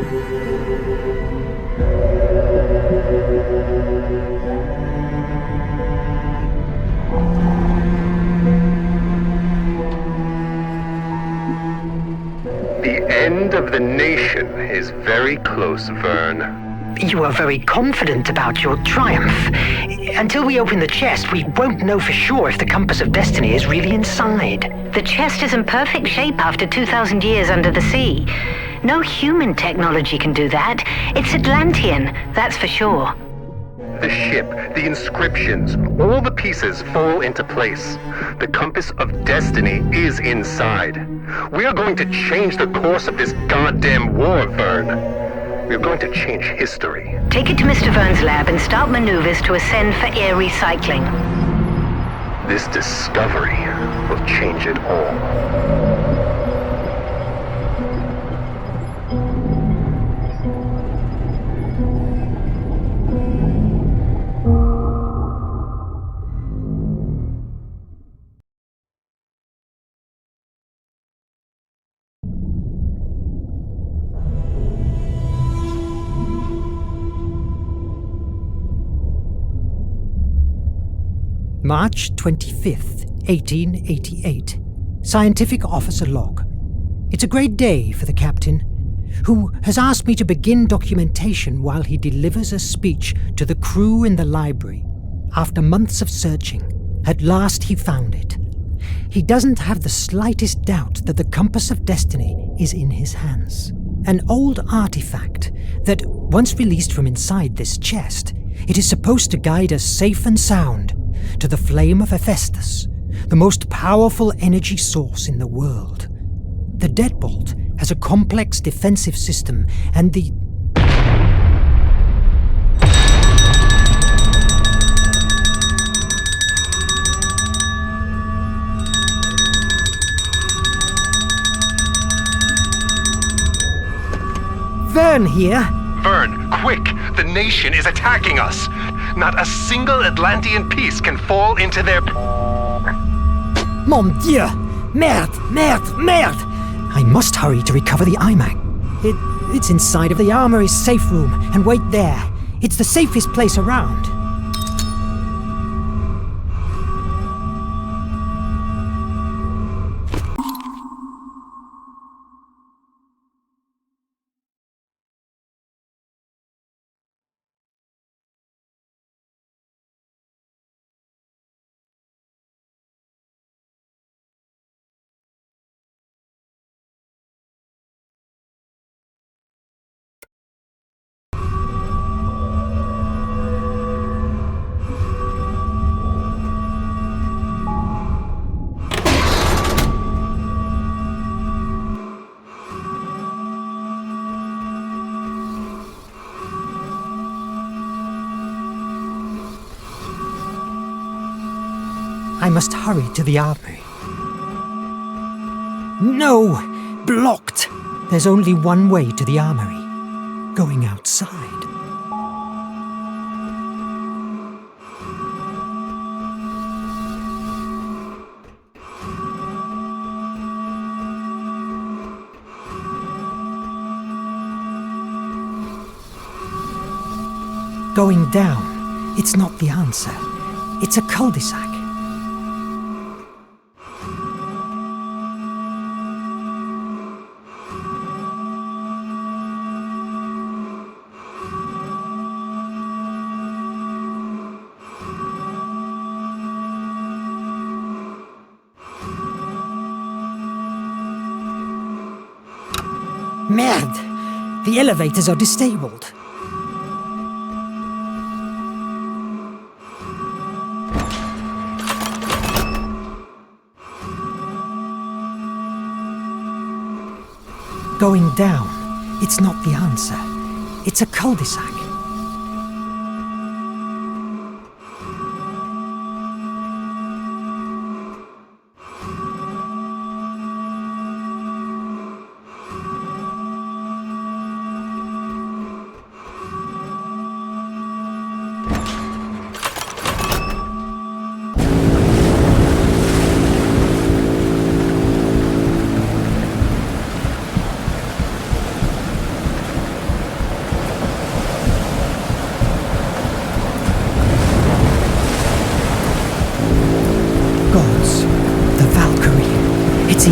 The end of the nation is very close, Verne. You are very confident about your triumph. Until we open the chest, we won't know for sure if the compass of destiny is really inside. The chest is in perfect shape after 2,000 years under the sea. No human technology can do that. It's Atlantean, that's for sure. The ship, the inscriptions, all the pieces fall into place. The compass of destiny is inside. We are going to change the course of this goddamn war, Verne. We're going to change history. Take it to Mr. Verne's lab and start maneuvers to ascend for air recycling. This discovery will change it all. March 25th, 1888. Scientific Officer Log. It's a great day for the captain, who has asked me to begin documentation while he delivers a speech to the crew in the library. After months of searching, at last he found it. He doesn't have the slightest doubt that the compass of destiny is in his hands. An old artifact that, once released from inside this chest, it is supposed to guide us safe and sound to the Flame of Hephaestus, the most powerful energy source in the world. The deadbolt has a complex defensive system, and the... Verne here. Verne, quick! The nation is attacking us! Not a single Atlantean piece can fall into their... Mon Dieu! Merde! Merde! Merde! I must hurry to recover the iMac. It's inside of the armory's safe room, and wait there. It's the safest place around. I must hurry to the armory. No! Blocked! There's only one way to the armory. Going outside. Going down, it's not the answer. It's a cul-de-sac. Merde! The elevators are disabled. Going down, it's not the answer. It's a cul-de-sac.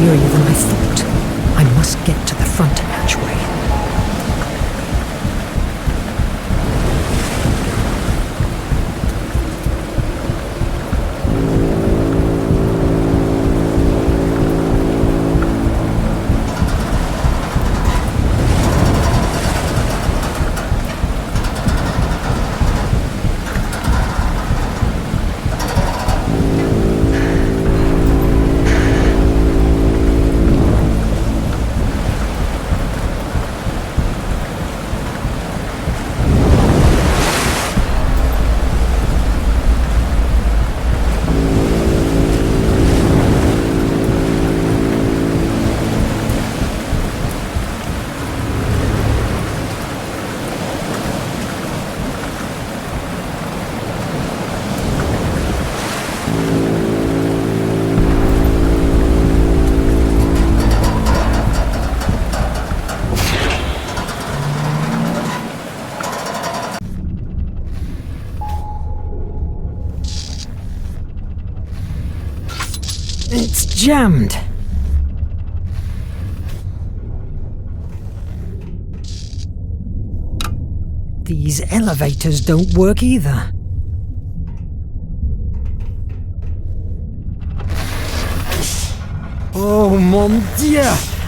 superior than I thought. I must get to the front hatchway. It's jammed. These elevators don't work either. Oh mon Dieu!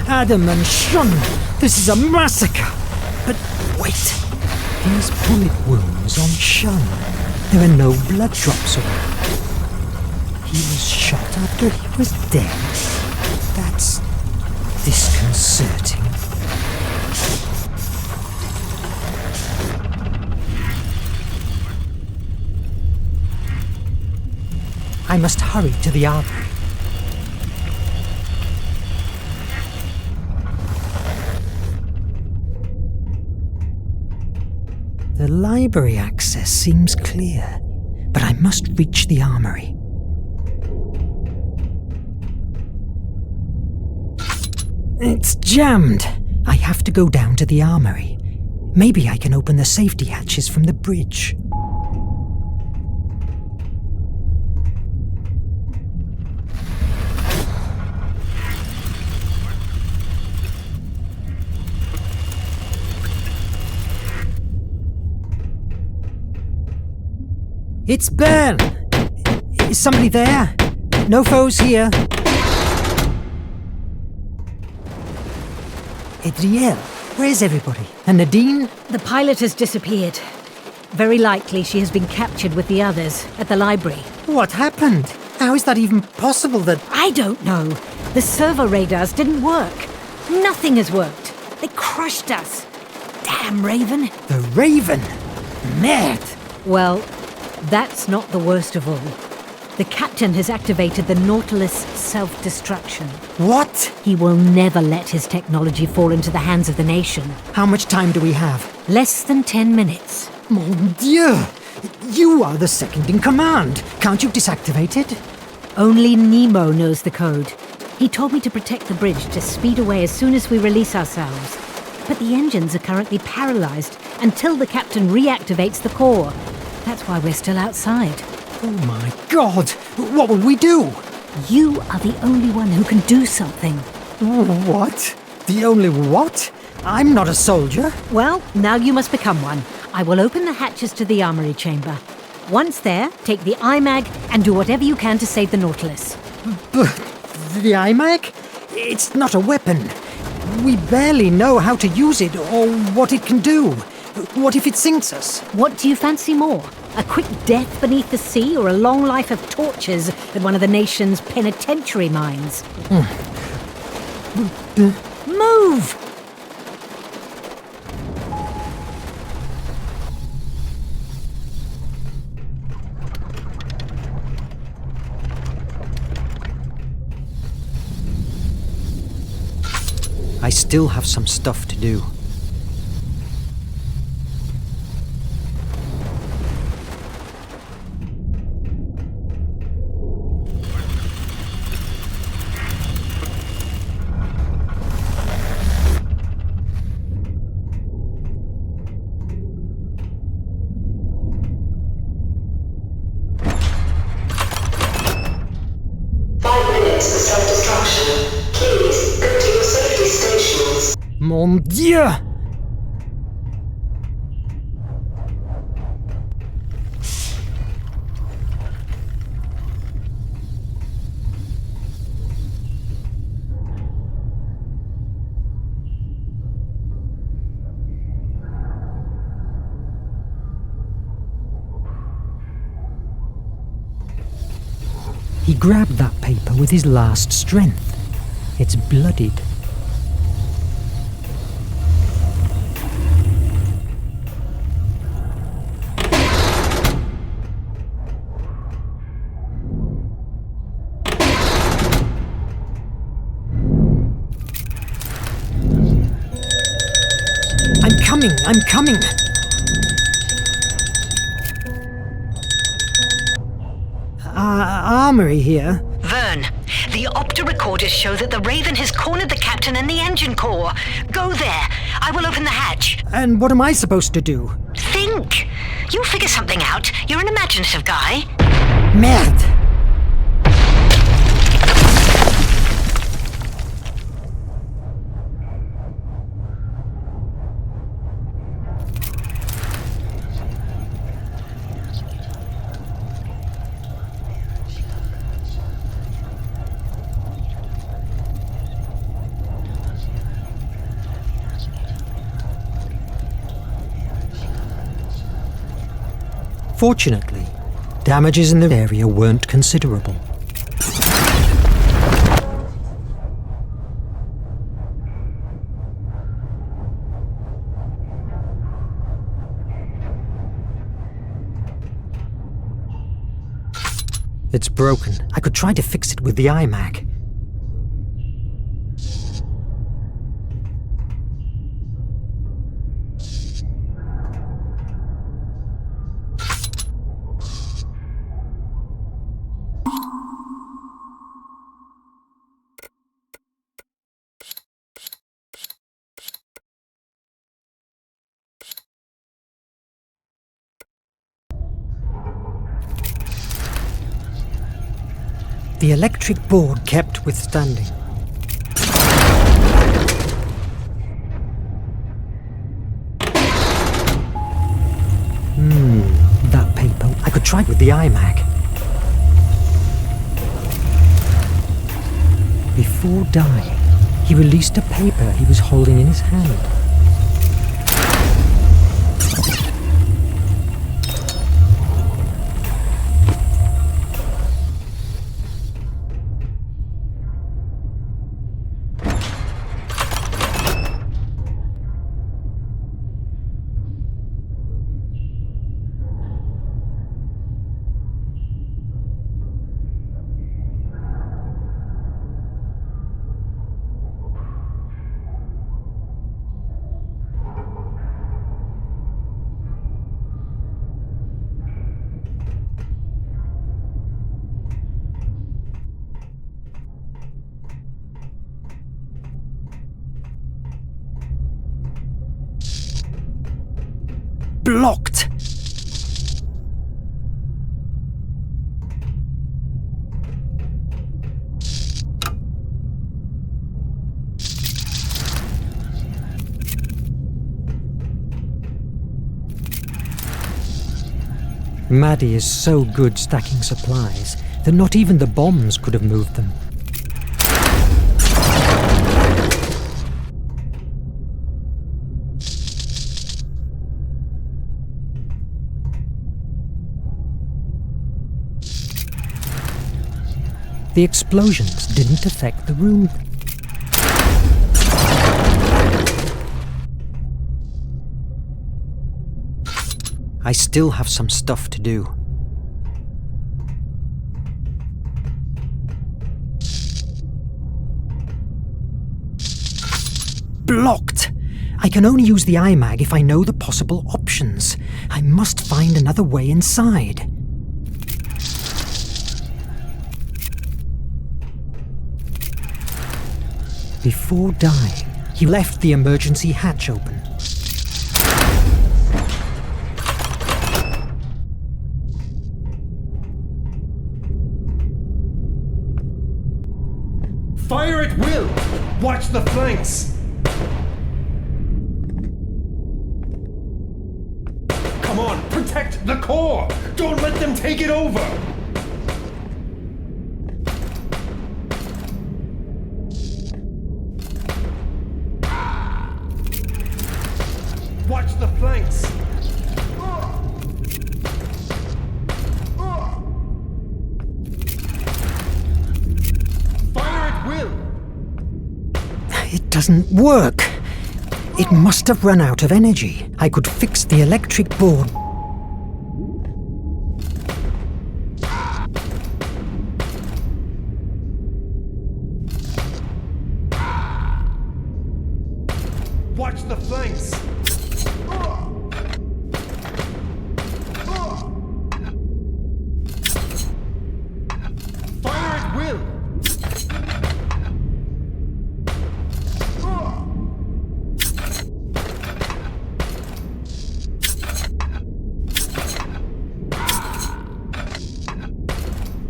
Adam and Sean, this is a massacre! But wait, these bullet wounds on Sean. There are no blood drops around. He was shot after he was dead. That's disconcerting. I must hurry to the armory. The library access seems clear, but I must reach the armory. It's jammed. I have to go down to the armory. Maybe I can open the safety hatches from the bridge. It's Verne! Is somebody there? No foes here. Adriel, where's everybody? And Nadine? The pilot has disappeared. Very likely she has been captured with the others at the library. What happened? How is that even possible that... I don't know. The servo radars didn't work. Nothing has worked. They crushed us. Damn Raven. The Raven? Merde! Well, that's not the worst of all. The captain has activated the Nautilus self-destruction. What? He will never let his technology fall into the hands of the nation. How much time do we have? Less than 10 minutes. Mon Dieu! You are the second in command. Can't you disactivate it? Only Nemo knows the code. He told me to protect the bridge to speed away as soon as we release ourselves. But the engines are currently paralyzed until the captain reactivates the core. That's why we're still outside. Oh my God! What will we do? You are the only one who can do something. What? The only what? I'm not a soldier. Well, now you must become one. I will open the hatches to the armory chamber. Once there, take the IMAG and do whatever you can to save the Nautilus. But the IMAG? It's not a weapon. We barely know how to use it or what it can do. What if it sinks us? What do you fancy more? A quick death beneath the sea or a long life of tortures at one of the nation's penitentiary mines? Move! I still have some stuff to do. Self-destruction. Please Mon Dieu! He grabbed that paper with his last strength. It's bloodied. I'm coming! Armory here. Verne, the opto recorders show that the Raven has cornered the captain and the engine core. Go there. I will open the hatch. And what am I supposed to do? Think. You'll figure something out. You're an imaginative guy. Merde! Fortunately, damages in the area weren't considerable. It's broken. I could try to fix it with the iMac. The electric board kept withstanding. That paper. I could try it with the iMac. Before dying, he released a paper he was holding in his hand. Blocked! Maddie is so good stacking supplies that not even the bombs could have moved them. The explosions didn't affect the room. I still have some stuff to do. Blocked! I can only use the iMag if I know the possible options. I must find another way inside. Before dying, he left the emergency hatch open. Fire at will! Watch the flanks! core! Don't let them take it over! Watch the flanks! Fire at will! It doesn't work. It must have run out of energy. I could fix the electric board. Watch the flanks! Fire at will!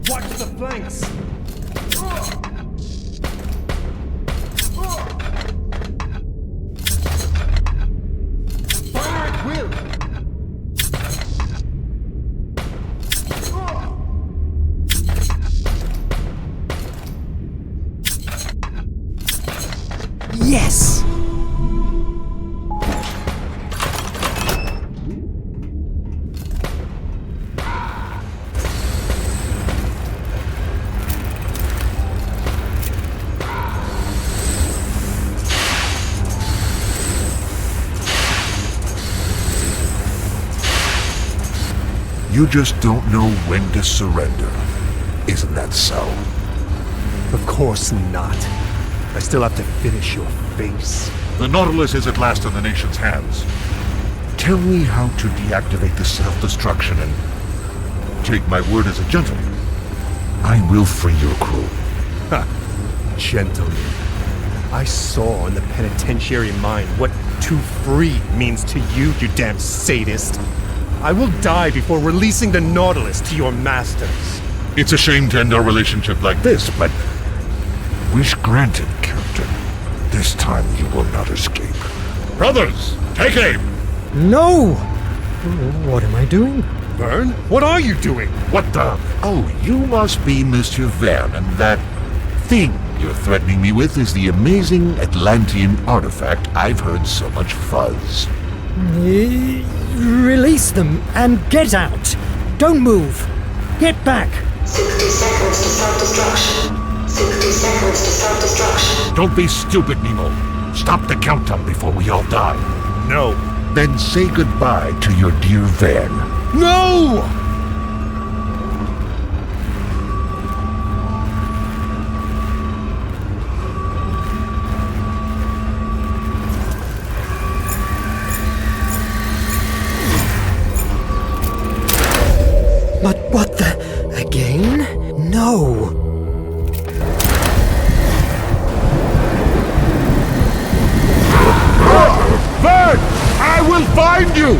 Watch the flanks! Fire at will! Yes! You just don't know when to surrender. Isn't that so? Of course not. I still have to finish your face. The Nautilus is at last in the nation's hands. Tell me how to deactivate the self-destruction and take my word as a gentleman. I will free your crew. Ha! Gentlemen. I saw in the penitentiary mine what "to free" means to you, you damn sadist. I will die before releasing the Nautilus to your masters. It's a shame to end our relationship like this, but wish granted, Captain. This time you will not escape. Brothers, take aim! No! What am I doing? Verne, what are you doing? What the? Oh, you must be Mr. Verne, and that thing you're threatening me with is the amazing Atlantean artifact I've heard so much fuzz. Release them and get out! Don't move! Get back! 60 seconds to self-destruction. 60 seconds to self-destruction. Don't be stupid, Nemo. Stop the countdown before we all die. No. Then say goodbye to your dear Verne. No! But what the... again? No! Verne! I will find you!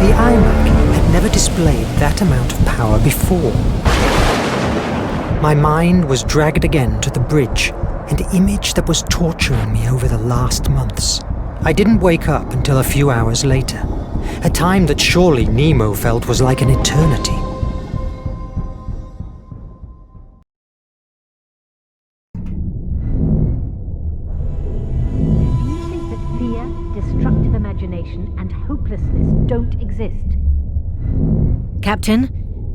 The iMac had never displayed that amount of power before. My mind was dragged again to the bridge, an image that was torturing me over the last months. I didn't wake up until a few hours later, a time that surely Nemo felt was like an eternity. You think that fear, destructive imagination, and hopelessness don't exist? Captain,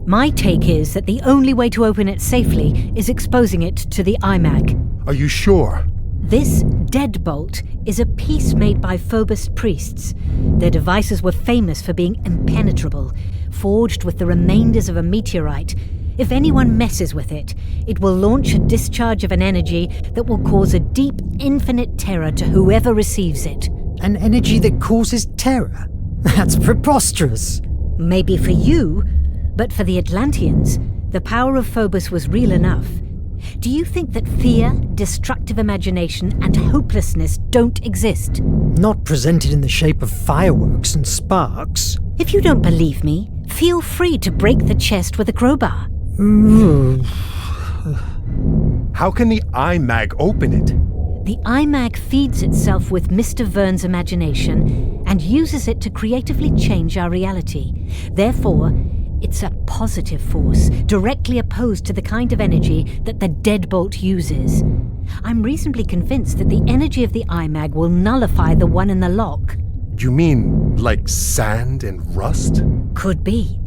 my take is that the only way to open it safely is exposing it to the IMAG. Are you sure? This deadbolt is a piece made by Phobos priests. Their devices were famous for being impenetrable, forged with the remainders of a meteorite. If anyone messes with it, it will launch a discharge of an energy that will cause a deep, infinite terror to whoever receives it. An energy that causes terror? That's preposterous. Maybe for you, but for the Atlanteans, the power of Phobos was real enough. Do you think that fear, destructive imagination, and hopelessness don't exist? Not presented in the shape of fireworks and sparks. If you don't believe me, feel free to break the chest with a crowbar. How can the iMag open it? The iMag feeds itself with Mr. Verne's imagination and uses it to creatively change our reality. Therefore, it's a positive force, directly opposed to the kind of energy that the deadbolt uses. I'm reasonably convinced that the energy of the IMAG will nullify the one in the lock. You mean like sand and rust? Could be.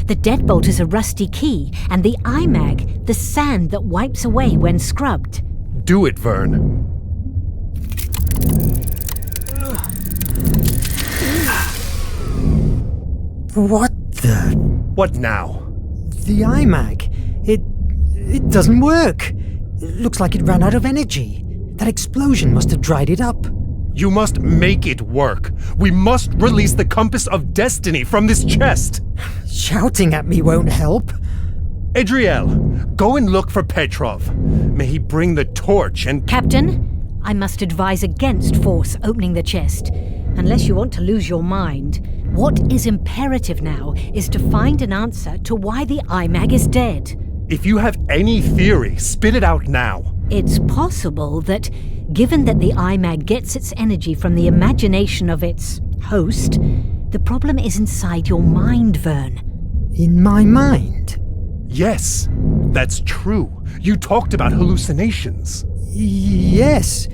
The deadbolt is a rusty key, and the IMAG, the sand that wipes away when scrubbed. Do it, Verne. What the? What now? The iMac. It doesn't work. It looks like it ran out of energy. That explosion must have dried it up. You must make it work. We must release the compass of destiny from this chest. Shouting at me won't help. Adriel, go and look for Petrov. May he bring the torch and... Captain, I must advise against force opening the chest. Unless you want to lose your mind. What is imperative now is to find an answer to why the IMAG is dead. If you have any theory, spit it out now. It's possible that, given that the IMAG gets its energy from the imagination of its host, the problem is inside your mind, Verne. In my mind? Yes, that's true. You talked about hallucinations. Yes.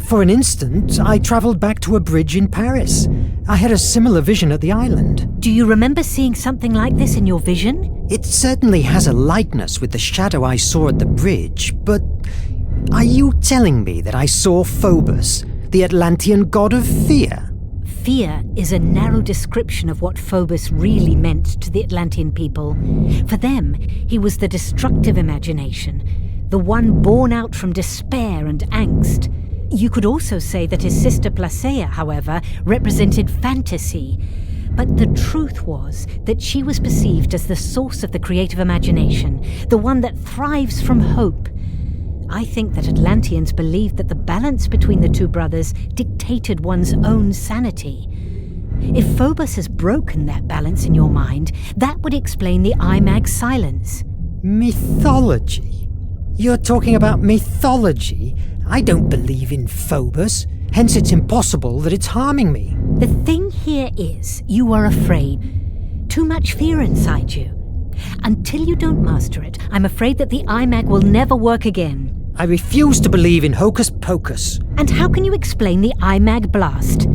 For an instant, I travelled back to a bridge in Paris. I had a similar vision at the island. Do you remember seeing something like this in your vision? It certainly has a likeness with the shadow I saw at the bridge, but are you telling me that I saw Phobos, the Atlantean god of fear? Fear is a narrow description of what Phobos really meant to the Atlantean people. For them, he was the destructive imagination, the one born out from despair and angst. You could also say that his sister Placea, however, represented fantasy. But the truth was that she was perceived as the source of the creative imagination, the one that thrives from hope. I think that Atlanteans believed that the balance between the two brothers dictated one's own sanity. If Phobos has broken that balance in your mind, that would explain the IMAG's silence. Mythology? You're talking about mythology? I don't believe in Phobos, hence it's impossible that it's harming me. The thing here is, you are afraid. Too much fear inside you. Until you don't master it, I'm afraid that the IMAG will never work again. I refuse to believe in hocus pocus. And how can you explain the IMAG blast?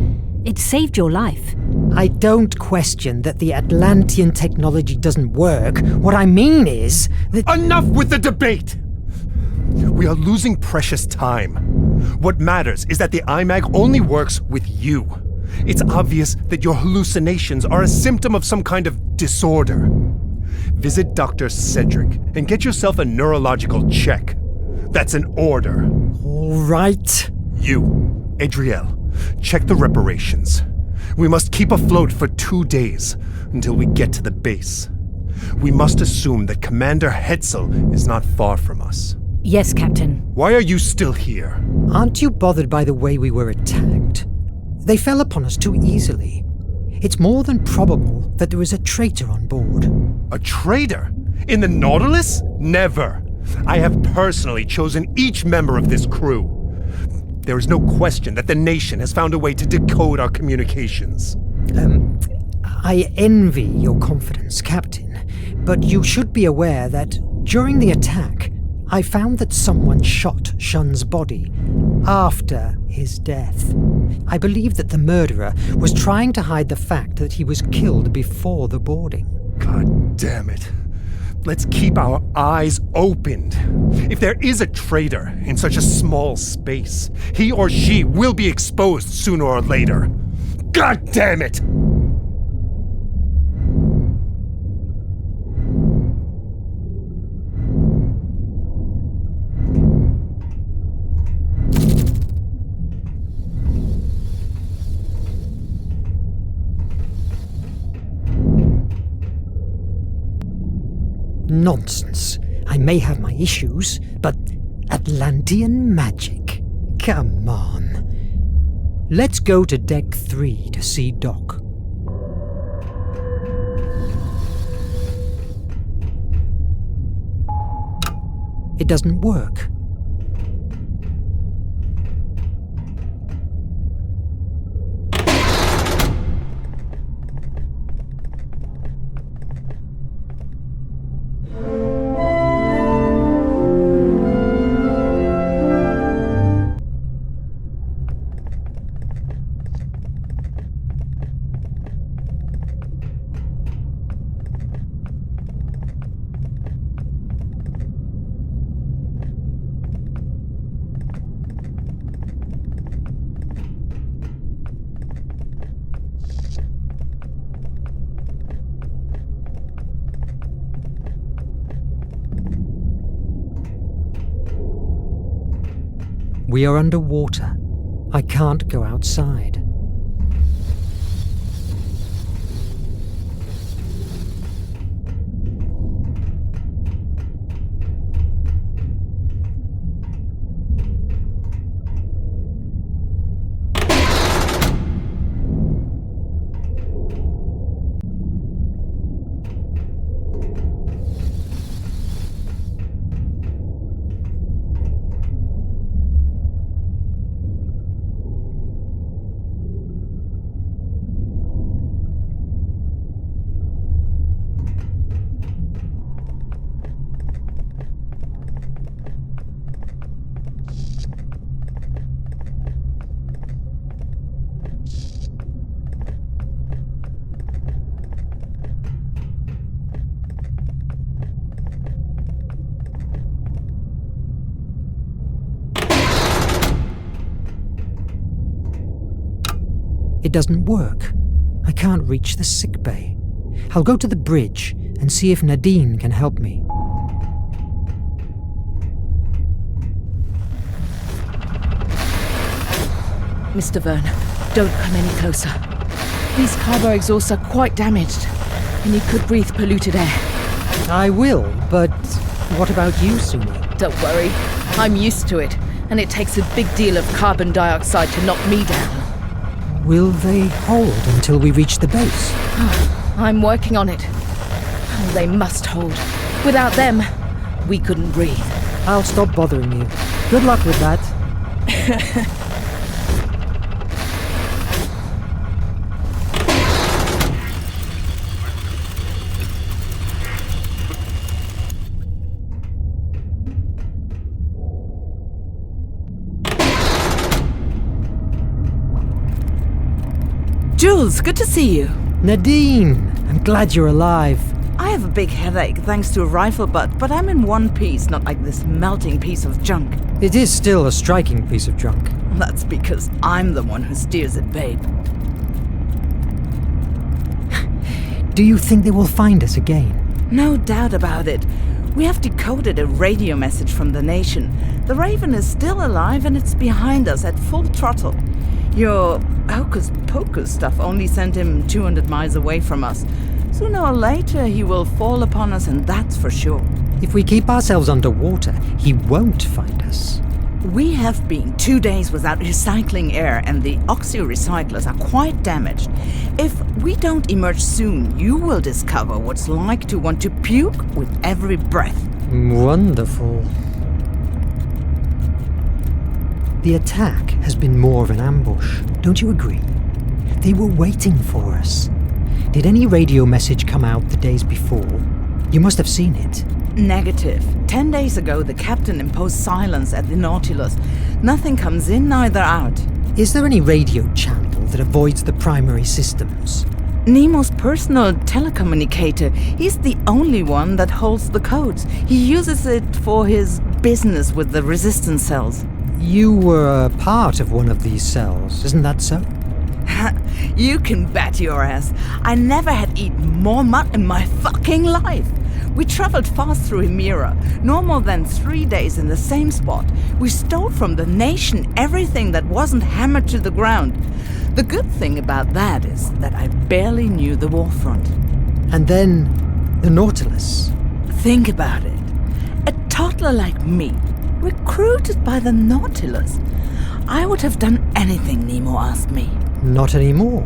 It saved your life. I don't question that the Atlantean technology doesn't work. What I mean is that... Enough with the debate! We are losing precious time. What matters is that the IMAG only works with you. It's obvious that your hallucinations are a symptom of some kind of disorder. Visit Dr. Cedric and get yourself a neurological check. That's an order. All right. You, Adriel, check the reparations. We must keep afloat for 2 days until we get to the base. We must assume that Commander Hetzel is not far from us. Yes, Captain. Why are you still here? Aren't you bothered by the way we were attacked? They fell upon us too easily. It's more than probable that there is a traitor on board. A traitor? In the Nautilus? Never. I have personally chosen each member of this crew. There is no question that the nation has found a way to decode our communications. I envy your confidence, Captain, but you should be aware that during the attack, I found that someone shot Shun's body after his death. I believe that the murderer was trying to hide the fact that he was killed before the boarding. God damn it. Let's keep our eyes opened. If there is a traitor in such a small space, he or she will be exposed sooner or later. God damn it! Nonsense. I may have my issues, but Atlantean magic? Come on. Let's go to Deck 3 to see Doc. It doesn't work. We are underwater. I can't go outside. It doesn't work. I can't reach the sickbay. I'll go to the bridge and see if Nadine can help me. Mr. Verne, don't come any closer. These carbo exhausts are quite damaged, and you could breathe polluted air. I will, but what about you, Sumi? Don't worry, I'm used to it, and it takes a big deal of carbon dioxide to knock me down. Will they hold until we reach the base? I'm working on it. Oh, they must hold. Without them, we couldn't breathe. I'll stop bothering you. Good luck with that. Jules, good to see you. Nadine, I'm glad you're alive. I have a big headache thanks to a rifle butt, but I'm in one piece, not like this melting piece of junk. It is still a striking piece of junk. That's because I'm the one who steers it, babe. Do you think they will find us again? No doubt about it. We have decoded a radio message from the nation. The Raven is still alive and it's behind us at full throttle. Your hocus-pocus stuff only sent him 200 miles away from us. Sooner or later, he will fall upon us, and that's for sure. If we keep ourselves underwater, he won't find us. We have been 2 days without recycling air, and the oxy-recyclers are quite damaged. If we don't emerge soon, you will discover what it's like to want to puke with every breath. Wonderful. The attack has been more of an ambush, don't you agree? They were waiting for us. Did any radio message come out the days before? You must have seen it. Negative. 10 days ago, the captain imposed silence at the Nautilus. Nothing comes in, neither out. Is there any radio channel that avoids the primary systems? Nemo's personal telecommunicator. He's the only one that holds the codes. He uses it for his business with the resistance cells. You were a part of one of these cells, isn't that so? You can bet your ass. I never had eaten more mud in my fucking life. We traveled fast through Hemera, no more than 3 days in the same spot. We stole from the nation everything that wasn't hammered to the ground. The good thing about that is that I barely knew the war front. And then, the Nautilus. Think about it. A toddler like me, recruited by the Nautilus. I would have done anything Nemo asked me. Not anymore.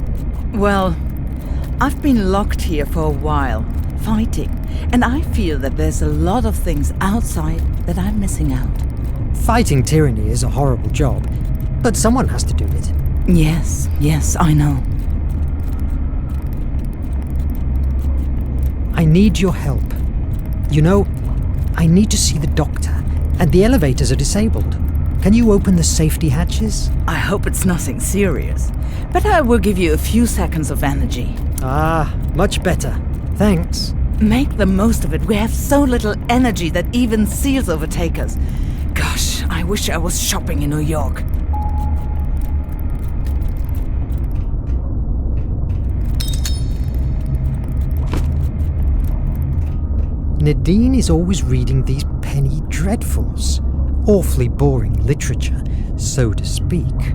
Well, I've been locked here for a while, fighting, and I feel that there's a lot of things outside that I'm missing out. Fighting tyranny is a horrible job, but someone has to do it. Yes, I know. I need your help. You know, I need to see the doctor, and the elevators are disabled. Can you open the safety hatches? I hope it's nothing serious, but I will give you a few seconds of energy. Ah, much better. Thanks. Make the most of it. We have so little energy that even seals overtake us. Gosh, I wish I was shopping in New York. Nadine is always reading these penny dreadfuls. Awfully boring literature. so to speak.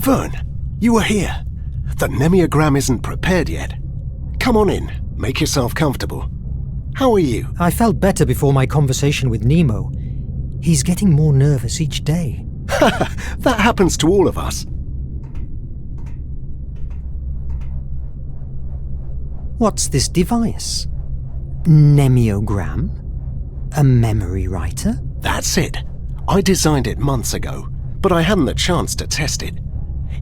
Verne, you are here. The Nemiagram isn't prepared yet. Come on in. Make yourself comfortable. How are you? I felt better before my conversation with Nemo. He's getting more nervous each day. That happens to all of us. What's this device? Nemiogram? A memory writer? That's it. I designed it months ago, but I hadn't the chance to test it.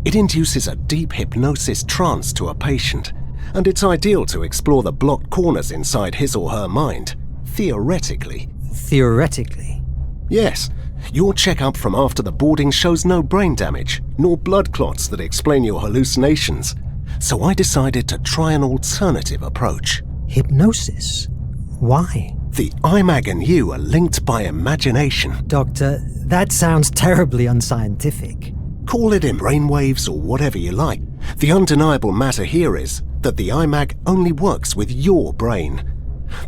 It induces a deep hypnosis trance to a patient, and it's ideal to explore the blocked corners inside his or her mind, theoretically. Theoretically? Yes. Your checkup from after the boarding shows no brain damage, nor blood clots that explain your hallucinations. So I decided to try an alternative approach. Hypnosis? Why? The IMAG and you are linked by imagination. Doctor, that sounds terribly unscientific. Call it in brainwaves or whatever you like. The undeniable matter here is that the IMAG only works with your brain.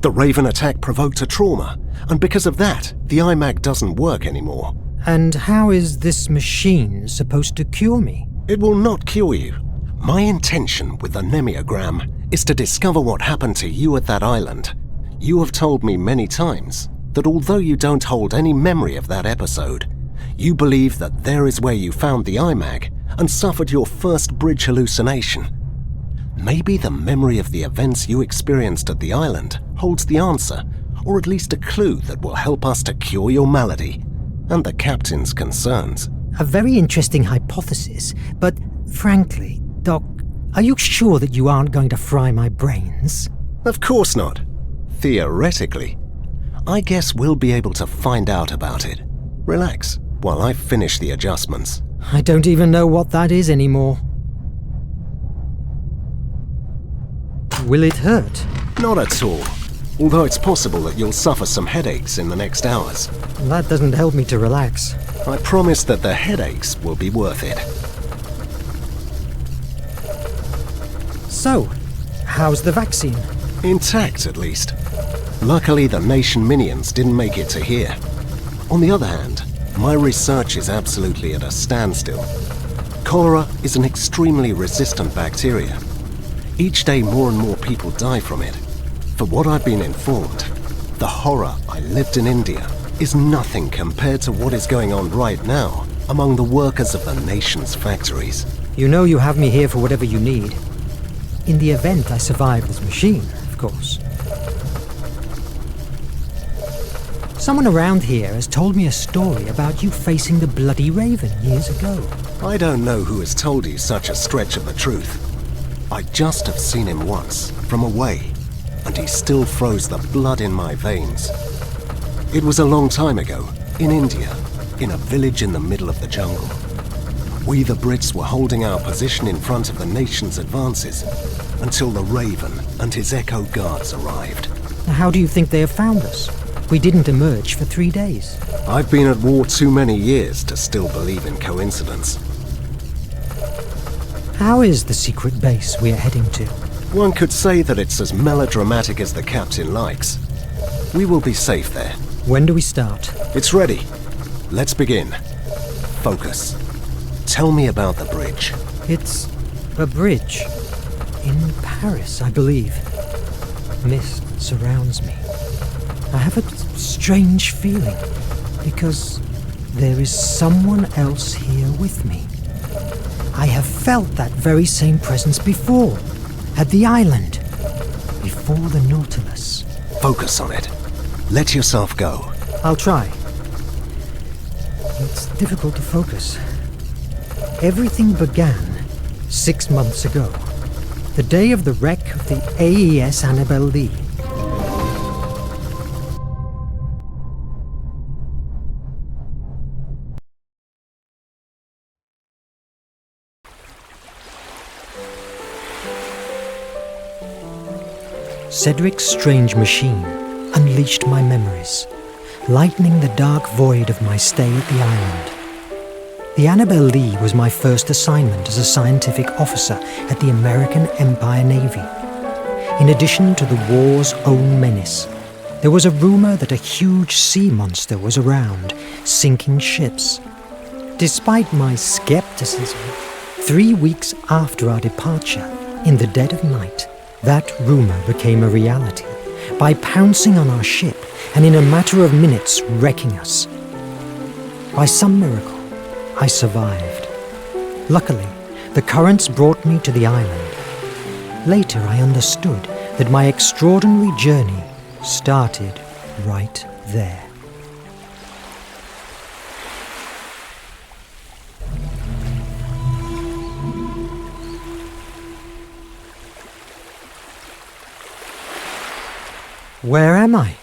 The Raven attack provoked a trauma, and because of that, the IMAG doesn't work anymore. And how is this machine supposed to cure me? It will not cure you. My intention with the Nemiogram is to discover what happened to you at that island. You have told me many times that although you don't hold any memory of that episode, you believe that there is where you found the IMAG and suffered your first bridge hallucination. Maybe the memory of the events you experienced at the island holds the answer, or at least a clue that will help us to cure your malady and the captain's concerns. A very interesting hypothesis, but frankly, Doc, are you sure that you aren't going to fry my brains? Of course not. Theoretically. I guess we'll be able to find out about it. Relax while I finish the adjustments. I don't even know what that is anymore. Will it hurt? Not at all. Although it's possible that you'll suffer some headaches in the next hours. That doesn't help me to relax. I promise that the headaches will be worth it. So, how's the vaccine? Intact, at least. Luckily, the nation minions didn't make it to here. On the other hand, my research is absolutely at a standstill. Cholera is an extremely resistant bacteria. Each day more and more people die from it. For what I've been informed, the horror I lived in India is nothing compared to what is going on right now among the workers of the nation's factories. You know you have me here for whatever you need. In the event I survive this machine, of course. Someone around here has told me a story about you facing the bloody Raven years ago. I don't know who has told you such a stretch of the truth. I just have seen him once, from away, and he still froze the blood in my veins. It was a long time ago, in India, in a village in the middle of the jungle. We the Brits were holding our position in front of the nation's advances until the Raven and his Echo Guards arrived. How do you think they have found us? We didn't emerge for 3 days. I've been at war too many years to still believe in coincidence. How is the secret base we are heading to? One could say that it's as melodramatic as the captain likes. We will be safe there. When do we start? It's ready. Let's begin. Focus. Tell me about the bridge. It's a bridge. In Paris, I believe. Mist surrounds me. I have a strange feeling, because there is someone else here with me. I have felt that very same presence before, at the island, before the Nautilus. Focus on it. Let yourself go. I'll try. It's difficult to focus. Everything began 6 months ago, the day of the wreck of the AES Annabelle Lee. Cedric's strange machine unleashed my memories, lightening the dark void of my stay at the island. The Annabelle Lee was my first assignment as a scientific officer at the American Empire Navy. In addition to the war's own menace, there was a rumor that a huge sea monster was around, sinking ships. Despite my skepticism, 3 weeks after our departure, in the dead of night, that rumor became a reality by pouncing on our ship and in a matter of minutes wrecking us. By some miracle, I survived. Luckily, the currents brought me to the island. Later, I understood that my extraordinary journey started right there. Where am I?